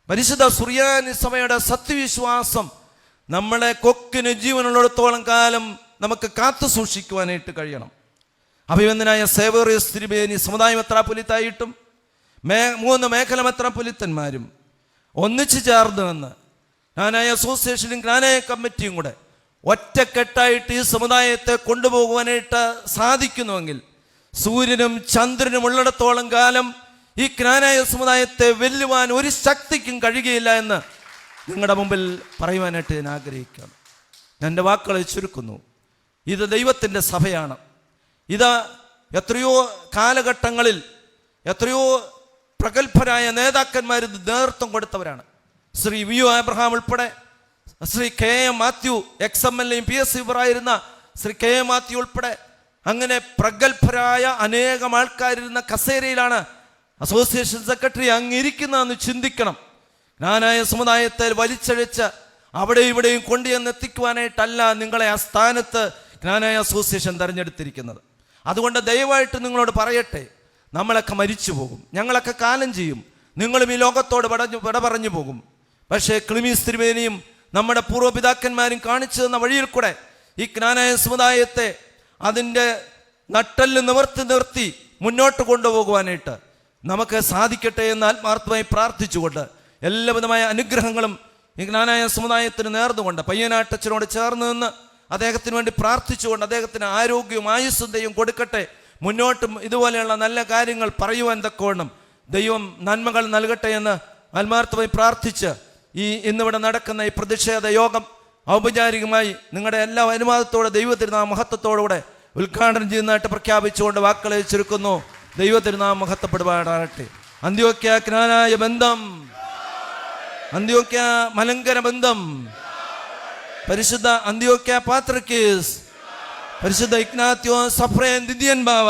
പരിശുദ്ധ സുറിയാനി സഭയുടെ സത്യവിശ്വാസം നമ്മളെ കൊക്കിന് ജീവനുള്ളിടത്തോളം കാലം നമുക്ക് കാത്തു സൂക്ഷിക്കുവാനായിട്ട് കഴിയണം. അഭിവന്ദനായ സേവേറിയസ് തിരുമേനി സമുദായ മെത്രാപ്പൊലിത്തായിട്ടും 3 മേഖല മെത്രാപ്പൊലിത്തന്മാരും ഒന്നിച്ചു ചേർന്ന് നിന്ന് ജ്ഞാനായ അസോസിയേഷനും ജ്ഞാനായ കമ്മിറ്റിയും കൂടെ ഒറ്റക്കെട്ടായിട്ട് ഈ സമുദായത്തെ കൊണ്ടുപോകുവാനായിട്ട് സാധിക്കുന്നുവെങ്കിൽ സൂര്യനും ചന്ദ്രനും ഉള്ളിടത്തോളം കാലം ഈ ജ്ഞാനായ സമുദായത്തെ വെല്ലുവാൻ ഒരു ശക്തിക്കും കഴിയുകയില്ല എന്ന് നിങ്ങളുടെ മുമ്പിൽ പറയുവാനായിട്ട് ഞാൻ ആഗ്രഹിക്കുകയാണ്. എൻ്റെ വാക്കുകളെ ചുരുക്കുന്നു. ഇത് ദൈവത്തിൻ്റെ സഭയാണ്. ഇത് എത്രയോ കാലഘട്ടങ്ങളിൽ എത്രയോ പ്രഗത്ഭരായ നേതാക്കന്മാർ ഇത് നേതൃത്വം കൊടുത്തവരാണ്. ശ്രീ വി ഒ അബ്രഹാം ഉൾപ്പെടെ, ശ്രീ കെ എം മാത്യു XMLയും PSC ആയിരുന്ന ശ്രീ കെ എം മാത്യു ഉൾപ്പെടെ അങ്ങനെ പ്രഗത്ഭരായ അനേകം ആൾക്കാരിരുന്ന കസേരയിലാണ് അസോസിയേഷൻ സെക്രട്ടറി അങ്ങിരിക്കുന്നതെന്ന് ചിന്തിക്കണം. ജ്ഞാനായ സമുദായത്തെ വലിച്ചഴിച്ച് അവിടെ ഇവിടെയും കൊണ്ടുചെന്ന് എത്തിക്കുവാനായിട്ടല്ല നിങ്ങളെ ആ സ്ഥാനത്ത് ജ്ഞാനായ അസോസിയേഷൻ തിരഞ്ഞെടുത്തിരിക്കുന്നത്. അതുകൊണ്ട് ദയവായിട്ട് നിങ്ങളോട് പറയട്ടെ, നമ്മളൊക്കെ മരിച്ചു പോകും, ഞങ്ങളൊക്കെ കാലം ചെയ്യും, നിങ്ങളും ഈ ലോകത്തോട് വിട പറഞ്ഞു പോകും. പക്ഷേ ക്ലിമീസ് തിരുമേനിയും നമ്മുടെ പൂർവ്വപിതാക്കന്മാരും കാണിച്ചു തന്ന വഴിയിൽ കൂടെ ഈ ജ്ഞാനായ സമുദായത്തെ അതിൻ്റെ നട്ടെല്ല് നിർത്തി മുന്നോട്ട് കൊണ്ടുപോകുവാനായിട്ട് നമുക്ക് സാധിക്കട്ടെ എന്ന് ആത്മാർത്ഥമായി പ്രാർത്ഥിച്ചുകൊണ്ട് എല്ലാവിധമായ അനുഗ്രഹങ്ങളും ഈ ജ്ഞാനായ സമുദായത്തിന് നേർന്നുകൊണ്ട് പയ്യനാട്ടച്ചനോട് ചേർന്ന് നിന്ന് അദ്ദേഹത്തിന് വേണ്ടി പ്രാർത്ഥിച്ചുകൊണ്ട് അദ്ദേഹത്തിന് ആരോഗ്യവും ആയുസ്സും കൊടുക്കട്ടെ. മുന്നോട്ടും ഇതുപോലെയുള്ള നല്ല കാര്യങ്ങൾ പറയുവാൻ തക്കവണ്ണം ദൈവം നന്മകൾ നൽകട്ടെ എന്ന് ആത്മാർത്ഥമായി പ്രാർത്ഥിച്ച് ഇന്നിവിടെ നടക്കുന്ന ഈ പ്രതിഷേധ യോഗം ഔപചാരികമായി നിങ്ങളുടെ എല്ലാ അനുവാദത്തോടെ ദൈവത്തിരുനാമ മഹത്വത്തോടുകൂടെ ഉദ്ഘാടനം ചെയ്യുന്നതായിട്ട് പ്രഖ്യാപിച്ചുകൊണ്ട് വാക്കുകളെ ചുരുക്കുന്നു. ദൈവത്തിരുനാമ മഹത്വപ്പെടുവാനാകട്ടെ. അന്ത്യോക്യ ജ്ഞാനായ ബന്ധം, അന്ത്യോക്യ മലങ്കര ബന്ധം, പരിശുദ്ധ അന്ത്യോക്യ പാത്രിക്കീസ്, പരിശുദ്ധ ഇഗ്നാത്യോസ് സഫ്രയൻ ദിദിയൻ ബാവ.